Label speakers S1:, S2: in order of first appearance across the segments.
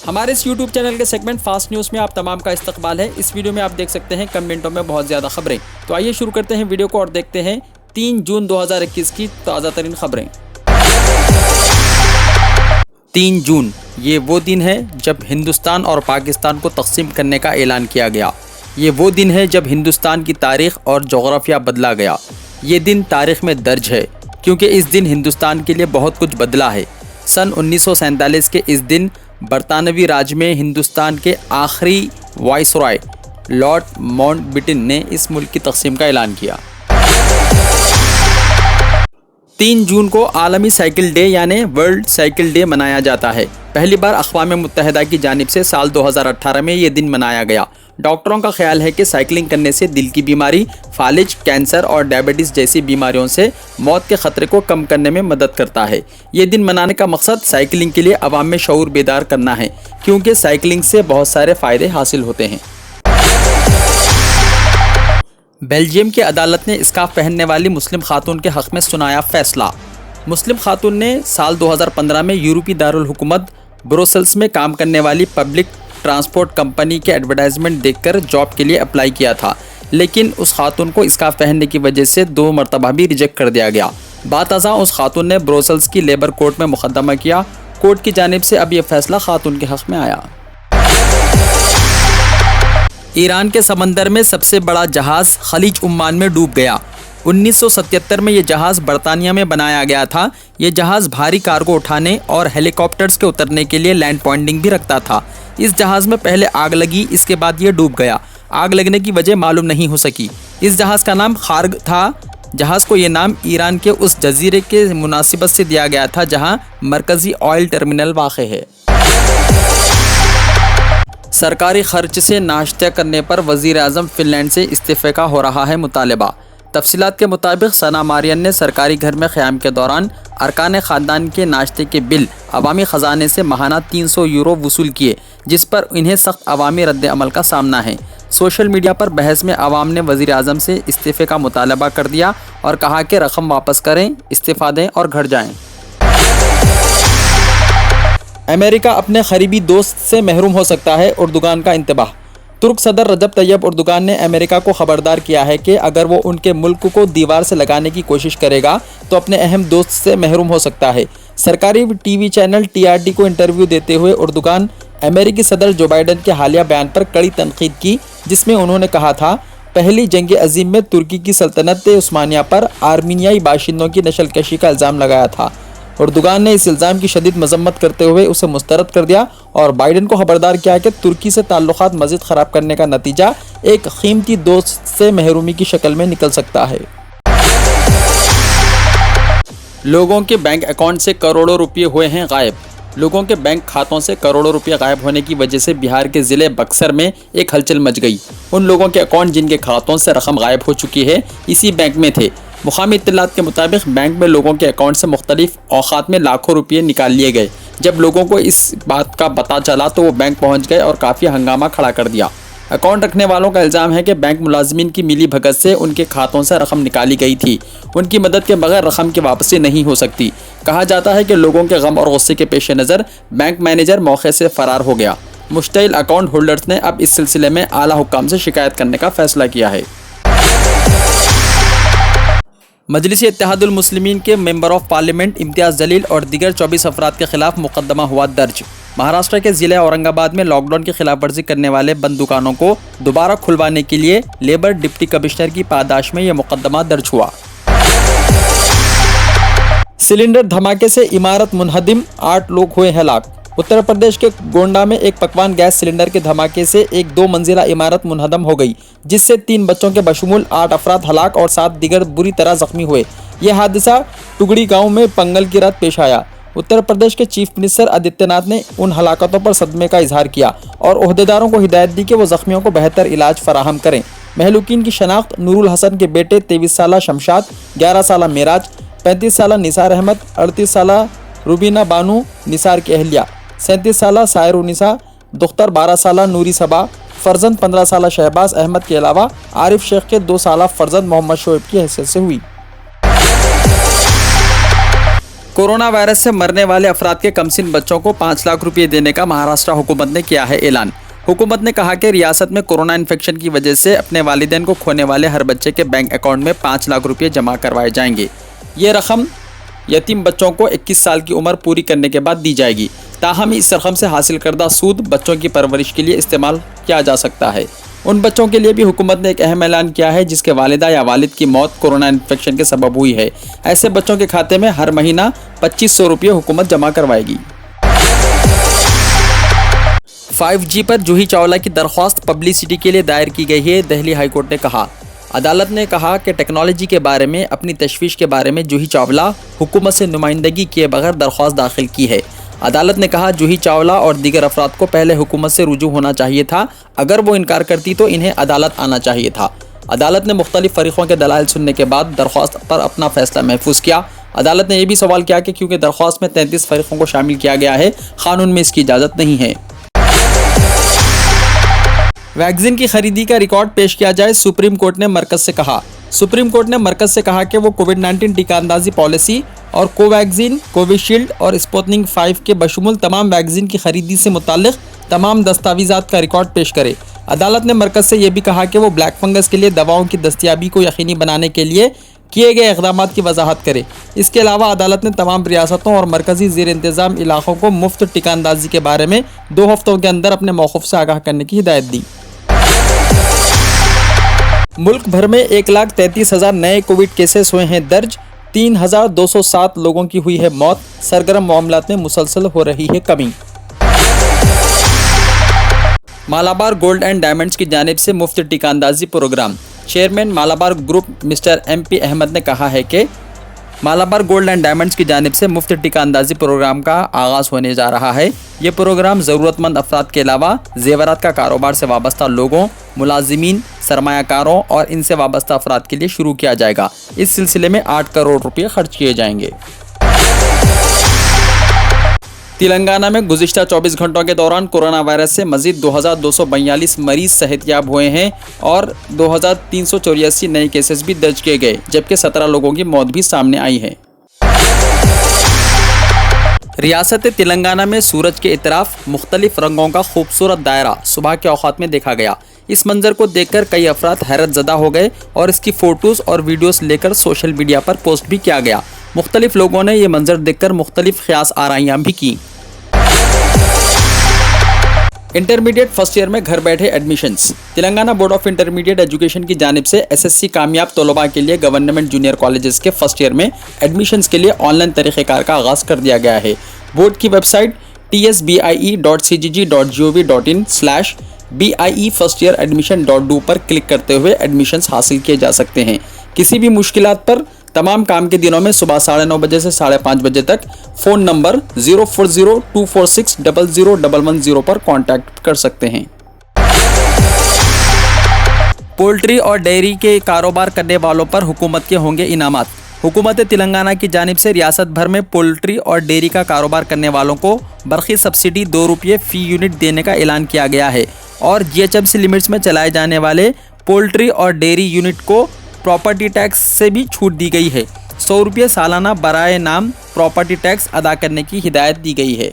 S1: ہمارے اس YouTube channel کے segment fast news میں آپ تمام کا استقبال ہے۔ اس ویڈیو میں آپ دیکھ سکتے ہیں کم منٹوں میں بہت زیادہ خبریں۔ تو آئیے شروع کرتے ہیں ویڈیو کو اور دیکھتے ہیں 3 جون 2021 کی تازہ ترین خبریں۔ 3 جون یہ وہ دن ہے جب ہندوستان اور پاکستان کو تقسیم کرنے کا اعلان کیا گیا۔ یہ وہ دن ہے جب ہندوستان کی تاریخ اور جغرافیہ بدلا گیا۔ یہ دن تاریخ میں درج ہے کیونکہ اس دن ہندوستان کے لیے بہت کچھ بدلا ہے۔ سن 1947 کے اس دن برطانوی راج میں ہندوستان کے آخری وائسرائے لارڈ ماؤنٹ بیٹن نے اس ملک کی تقسیم کا اعلان کیا۔ 3 جون کو عالمی سائیکل ڈے یعنی ورلڈ سائیکل ڈے منایا جاتا ہے۔ پہلی بار اقوام متحدہ کی جانب سے سال 2018 میں یہ دن منایا گیا۔ ڈاکٹروں کا خیال ہے کہ سائیکلنگ کرنے سے دل کی بیماری، فالج، کینسر اور ڈائبٹیز جیسی بیماریوں سے موت کے خطرے کو کم کرنے میں مدد کرتا ہے۔ یہ دن منانے کا مقصد سائیکلنگ کے لیے عوام میں شعور بیدار کرنا ہے کیونکہ سائیکلنگ سے بہت سارے فائدے حاصل ہوتے ہیں۔ بیلجیم کی عدالت نے اسکارف پہننے والی مسلم خاتون کے حق میں سنایا فیصلہ۔ مسلم خاتون نے سال 2015 میں یورپی دارالحکومت بروسلز میں کام کرنے والی پبلک ٹرانسپورٹ کمپنی کے ایڈورٹائزمنٹ دیکھ کر جاب کے لیے اپلائی کیا تھا، لیکن اس خاتون کو اسکارف پہننے کی وجہ سے 2 مرتبہ بھی ریجیکٹ کر دیا گیا۔ بعد ازاں اس خاتون نے بروسلز کی لیبر کورٹ میں مقدمہ کیا۔ کورٹ کی جانب سے اب یہ فیصلہ خاتون کے حق میں آیا۔ ایران کے سمندر میں سب سے بڑا جہاز خلیج عمان میں ڈوب گیا۔ 1977 میں یہ جہاز برطانیہ میں بنایا گیا تھا۔ یہ جہاز بھاری کارگو اٹھانے اور ہیلی کاپٹرز کے اترنے کے لیے لینڈ پوائنٹنگ بھی رکھتا تھا۔ اس جہاز میں پہلے آگ لگی، اس کے بعد یہ ڈوب گیا۔ آگ لگنے کی وجہ معلوم نہیں ہو سکی۔ اس جہاز کا نام خارگ تھا۔ جہاز کو یہ نام ایران کے اس جزیرے کے مناسبت سے دیا گیا تھا جہاں مرکزی آئل ٹرمینل واقع ہے۔ سرکاری خرچ سے ناشتہ کرنے پر وزیر اعظم فن لینڈ سے استعفے کا ہو رہا ہے مطالبہ۔ تفصیلات کے مطابق ثنا مارین نے سرکاری گھر میں قیام کے دوران ارکان خاندان کے ناشتے کے بل عوامی خزانے سے ماہانہ 300 یورو وصول کیے، جس پر انہیں سخت عوامی رد عمل کا سامنا ہے۔ سوشل میڈیا پر بحث میں عوام نے وزیر اعظم سے استعفے کا مطالبہ کر دیا اور کہا کہ رقم واپس کریں، استعفیٰ دیں اور گھر جائیں۔ امریکہ اپنے قریبی دوست سے محروم ہو سکتا ہے، اردوغان کا انتباہ۔ ترک صدر رجب طیب اردوغان نے امریکہ کو خبردار کیا ہے کہ اگر وہ ان کے ملک کو دیوار سے لگانے کی کوشش کرے گا تو اپنے اہم دوست سے محروم ہو سکتا ہے۔ سرکاری ٹی وی چینل TRT کو انٹرویو دیتے ہوئے اردوغان امریکی صدر جو بائیڈن کے حالیہ بیان پر کڑی تنقید کی، جس میں انہوں نے کہا تھا پہلی جنگ عظیم میں ترکی کی سلطنت عثمانیہ پر آرمینیائی باشندوں کی نسل کشی کا الزام لگایا تھا۔ اردوغان نے اس الزام کی شدید مذمت کرتے ہوئے اسے مسترد کر دیا اور بائیڈن کو خبردار کیا کہ ترکی سے تعلقات مزید خراب کرنے کا نتیجہ ایک قیمتی دوست سے محرومی کی شکل میں نکل سکتا ہے۔ لوگوں کے بینک اکاؤنٹ سے کروڑوں روپے ہوئے ہیں غائب۔ لوگوں کے بینک کھاتوں سے کروڑوں روپے غائب ہونے کی وجہ سے بہار کے ضلع بکسر میں ایک ہلچل مچ گئی۔ ان لوگوں کے اکاؤنٹ جن کے کھاتوں سے رقم غائب ہو چکی ہے اسی بینک میں تھے۔ مقامی اطلاعات کے مطابق بینک میں لوگوں کے اکاؤنٹ سے مختلف اوقات میں لاکھوں روپے نکال لیے گئے۔ جب لوگوں کو اس بات کا پتہ چلا تو وہ بینک پہنچ گئے اور کافی ہنگامہ کھڑا کر دیا۔ اکاؤنٹ رکھنے والوں کا الزام ہے کہ بینک ملازمین کی ملی بھگت سے ان کے کھاتوں سے رقم نکالی گئی تھی۔ ان کی مدد کے بغیر رقم کی واپسی نہیں ہو سکتی۔ کہا جاتا ہے کہ لوگوں کے غم اور غصے کے پیش نظر بینک مینیجر موقع سے فرار ہو گیا۔ مشتعل اکاؤنٹ ہولڈرز نے اب اس سلسلے میں اعلیٰ حکام سے شکایت کرنے کا فیصلہ کیا ہے۔ مجلس اتحاد المسلمین کے ممبر آف پارلیمنٹ امتیاز جلیل اور دیگر 24 افراد کے خلاف مقدمہ ہوا درج۔ مہاراشٹر کے ضلع اورنگ آباد میں لاک ڈاؤن کی خلاف ورزی کرنے والے بند دکانوں کو دوبارہ کھلوانے کے لیے لیبر ڈپٹی کمشنر کی پاداش میں یہ مقدمہ درج ہوا۔ سلنڈر دھماکے سے عمارت منہدم، 8 لوگ ہوئے ہلاک۔ اتر پردیش کے گونڈا میں ایک پکوان گیس سلنڈر کے دھماکے سے ایک 2 منزلہ عمارت منہدم ہو گئی، جس سے 3 بچوں کے بشمول 8 افراد ہلاک اور 7 دیگر بری طرح زخمی ہوئے۔ یہ حادثہ ٹگڑی گاؤں میں پنگل کی رات پیش آیا۔ اتر پردیش کے چیف منسٹر آدتیہ ناتھ نے ان ہلاکتوں پر صدمے کا اظہار کیا اور عہدیداروں کو ہدایت دی کہ وہ زخمیوں کو بہتر علاج فراہم کریں۔ مہلوکین کی شناخت نور الحسن کے بیٹے 23 سالہ شمشاد، 11 سالہ معراج، 35 سالہ نثار احمد، 38 سالہ روبینہ بانو نثار کی اہلیہ، 37 سالہ سائر النساء، دختر 12 سالہ نوری صبا، فرزند 15 سالہ شہباز احمد کے علاوہ عارف شیخ کے 2 سالہ فرزند محمد شعیب کی حیثیت سے ہوئی۔ कोरोना वायरस से मरने वाले अफराद के कमसिन बच्चों को 5 लाख रुपये देने का महाराष्ट्र हुकूमत ने किया है ऐलान। हुकूमत ने कहा कि रियासत में कोरोना इन्फेक्शन की वजह से अपने वालिदैन को खोने वाले हर बच्चे के बैंक अकाउंट में 5 लाख रुपये जमा करवाए जाएंगे। ये रकम यतीम बच्चों को 21 साल की उम्र पूरी करने के बाद दी जाएगी। ताहम इस रकम से हासिल करदा सूद बच्चों की परवरिश के लिए इस्तेमाल किया जा सकता है। उन बच्चों के लिए भी हुकूमत ने एक अहम ऐलान किया है जिसके वालिदा या वालिद की मौत कोरोना इन्फेक्शन के सबब हुई है। ऐसे बच्चों के खाते में हर महीना 2500 रुपये हुकूमत जमा करवाएगी। 5G पर जूही चावला की दरख्वास्त पब्लिसिटी के लिए दायर की गई है। दिल्ली हाई कोर्ट ने कहा, अदालत ने कहा कि टेक्नोलॉजी के बारे में अपनी तशवीश के बारे में जूही चावला हुकूमत से नुमाइंदगी किए बगैर दरख्वास्त दाखिल की है। अदालत ने कहा, जूही चावला और दीगर अफराद को पहले हुकूमत से रुजू होना चाहिए था। अगर वो इनकार करती तो इन्हें अदालत आना चाहिए था। अदालत ने मुख्तलिफ फरीक़ों के दलाइल सुनने के बाद दरख्वास्त पर अपना फैसला महफूज किया। अदालत ने यह भी सवाल किया कि क्योंकि दरख्वास्त में 33 फरीक़ों को शामिल किया गया है, कानून में इसकी इजाज़त नहीं है। वैक्सीन की खरीदी का रिकॉर्ड पेश किया जाए, सुप्रीम कोर्ट ने मरकज़ से कहा। सुप्रीम कोर्ट ने मरकज़ से कहा कि वो कोविड-19 टीका अंदाजी पॉलिसी और कोवैक्सीन, कोविशील्ड और स्पुतनिक 5 के बशमूल तमाम वैक्सीन की खरीदी से मुताल्लिक़ तमाम दस्तावेज़ात का रिकॉर्ड पेश करे। अदालत ने मरकज़ से यह भी कहा कि वो ब्लैक फंगस के लिए दवाओं की दस्तियाबी को यकीनी बनाने के लिए किए गए इक़दामात की वजाहत करे। इसके अलावा अदालत ने तमाम रियासतों और मरकज़ी ज़ेर इंतज़ाम इलाक़ों को मुफ्त टीका अंदाजी के बारे में 2 हफ्तों के अंदर अपने मौक़िफ़ से आगाह करने की हिदायत दी। मुल्क भर में 1,33,000 नए कोविड केसेस हुए हैं दर्ज। 3,207 लोगों की हुई है मौत। सरगर्म मामलात में मुसलसल हो रही है कमी। मालाबार गोल्ड एंड डायमंड्स की जानिब से मुफ्त टीका अंदाजी programme. Chairman Malabar group mister MP Ahmed ने कहा है कि मालाबार गोल्ड एंड डायमंड्स की जानिब से मुफ्त टीका अंदाजी प्रोग्राम का आगाज़ होने जा रहा है। ये प्रोग्राम ज़रूरतमंद अफराद के अलावा ज़ेवरात का कारोबार से वाबस्ता लोगों, मुलाजिमीन, सरमायाकारों और इनसे वाबस्ता अफराद के लिए शुरू किया जाएगा। इस सिलसिले में 8 करोड़ रुपये खर्च किए जाएंगे। तेलंगाना में गुज़िश्ता 24 घंटों के दौरान कोरोना वायरस से मज़ीद 2,242 मरीज़ सेहतयाब हुए हैं और 2,384 नए केसेस भी दर्ज किए गए, जबकि 17 लोगों की मौत भी सामने आई है। रियासत तेलंगाना में सूरज के इतराफ मुख्तलिफ रंगों का खूबसूरत दायरा सुबह के औक़ात में देखा गया। इस मंजर को देखकर कई अफराद हैरत ज़दा हो गए और इसकी फ़ोटोज़ और वीडियोस लेकर सोशल मीडिया पर पोस्ट भी किया गया। मुख्तलिफ लोगों ने ये मंजर देखकर मुख्तलिफ ख़यास आराइयाँ भी की। इंटरमीडिएट फर्स्ट ईयर में घर बैठे admissions. Telangana board of intermediate education की जानिब से SSC कामयाब तलबा के लिए गवर्नमेंट जूनियर कॉलेजेस के फर्स्ट ईयर में एडमिशन्स के लिए ऑनलाइन तरीक़ेकार का आगाज़ कर दिया गया है। बोर्ड की website tsbie.cgg.gov.in/BIE first year admission.do पर क्लिक करते हुए एडमिशन्स हासिल किए जा सकते हैं। किसी भी मुश्किलात पर तमाम काम के दिनों में सुबह 9:30 बजे से 5:30 बजे तक फ़ोन नंबर 040246001110 पर कॉन्टैक्ट कर सकते हैं। पोल्ट्री और डेयरी के कारोबार करने वालों पर हुकूमत के होंगे इनामात। हुकूमत तेलंगाना की जानिब से रियासत भर में पोल्ट्री और डेयरी का कारोबार करने वालों को बरखी सब्सिडी 2 रुपये फ़ी यूनिट देने का ऐलान किया गया है और GHMC लिमिट्स में चलाए जाने वाले पोल्ट्री और डेयरी यूनिट को प्रॉपर्टी टैक्स से भी छूट दी गई है। 100 रुपये सालाना बराए नाम प्रॉपर्टी टैक्स अदा करने की हिदायत दी गई है।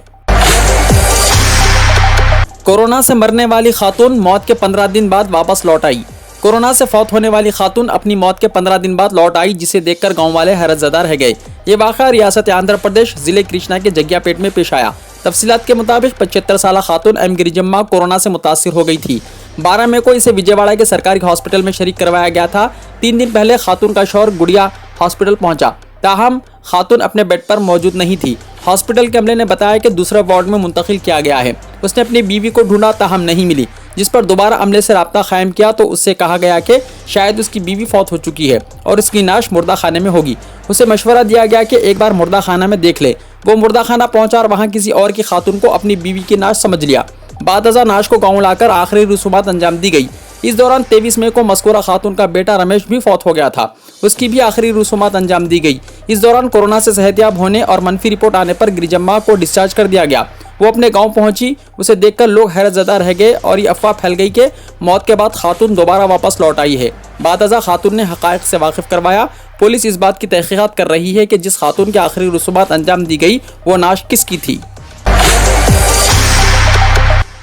S1: कोरोना से मरने वाली खातून मौत के 15 दिन बाद वापस लौट आई। कोरोना से फौत होने वाली खातून अपनी मौत के 15 दिन बाद लौट आई, जिसे देखकर गांव वाले हैरतज़दा रह गए। ये वाक़या रियासत आंध्र प्रदेश ज़िले कृष्णा के जग्गियापेट में पेश आया। तफसीलात के मुताबिक 75 साल खातून M गिरिजम्मा कोरोना से मुतासिर हो गई थी। 12 मई को इसे विजयवाड़ा के सरकारी हॉस्पिटल में शरीक करवाया गया था। 3 दिन पहले खातून का शौहर गुड़िया हॉस्पिटल पहुंचा, ताहम खातून अपने बेड पर मौजूद नहीं थी। हॉस्पिटल के अमले ने बताया कि दूसरे वार्ड में मुंतकिल किया गया है। उसने अपनी बीवी को ढूंढा, ताहम नहीं मिली, जिस पर दोबारा अमले से रब्ता कायम किया तो उससे कहा गया कि शायद उसकी बीवी फौत हो चुकी है और उसकी नाश मुर्दा खाने में होगी। उसे मशवरा दिया गया कि एक बार मुर्दा खाना में देख ले। वो मुर्दा खाना पहुंचा और वहां किसी और की खातून को अपनी बीवी की नाश समझ लिया। बाद नाश को गाँव लाकर आखिरी रसूमात अंजाम दी गई। इस दौरान 23 मई को मज़कूरा खातून का बेटा रमेश भी फौत हो गया था, उसकी भी आखिरी रसूमात अंजाम दी गई। इस दौरान कोरोना से सेहतयाब होने और मनफी रिपोर्ट आने पर गिरिजम्मा को डिस्चार्ज कर दिया गया। वो अपने गांव पहुंची, उसे देखकर लोग हैरतज़दा रह गए और ये अफवाह फैल गई कि मौत के बाद खातून दोबारा वापस लौट आई है। बाद खातून ने हक़ाइक़ से वाकिफ़ करवाया। पुलिस इस बात की तहकीकात कर रही है कि जिस खातून के आखिरी रसूमात अंजाम दी गई वो नाश किसकी थी।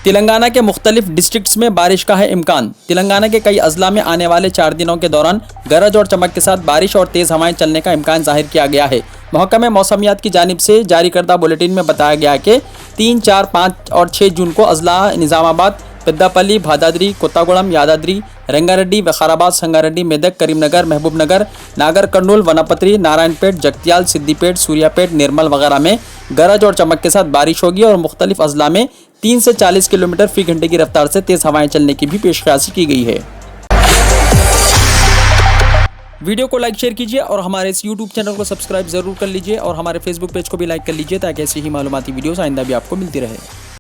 S1: तेलंगाना के मुख्तलिफ डिस्ट्रिक्ट्स में बारिश का है इम्कान। तेलंगाना के कई अजला में आने वाले 4 दिनों के दौरान गरज और चमक के साथ बारिश और तेज़ हवाएं चलने का इम्कान जाहिर किया गया है। महकमे मौसमियात की जानिब से जारी करदा बुलेटिन में बताया गया कि 3, 4, 5 और 6 जून को अजला निज़ामाबाद, पेद्दापल्ली, भादाद्री, कोत्तागुड़म, यादाद्री, रंगारेड्डी, विकाराबाद, संगारेड्डी, मेदक, करीमनगर, महबूबनगर, नागर कर्नूल, वनपत्री, नारायणपेट, जगतियाल, सिद्दीपेट, सूर्यापेट, निर्मल वगैरह में गरज और चमक के साथ बारिश होगी और मुख्तलिफ अजला में 3 से 40 किलोमीटर फी घंटे की रफ्तार से तेज़ हवाएं चलने की भी पेशकशी की गई है। वीडियो को लाइक शेयर कीजिए और हमारे इस YouTube चैनल को सब्सक्राइब ज़रूर कर लीजिए और हमारे Facebook पेज को भी लाइक कर लीजिए ताकि ऐसी ही मालूमाती वीडियोस आइंदा भी आपको मिलती रहे।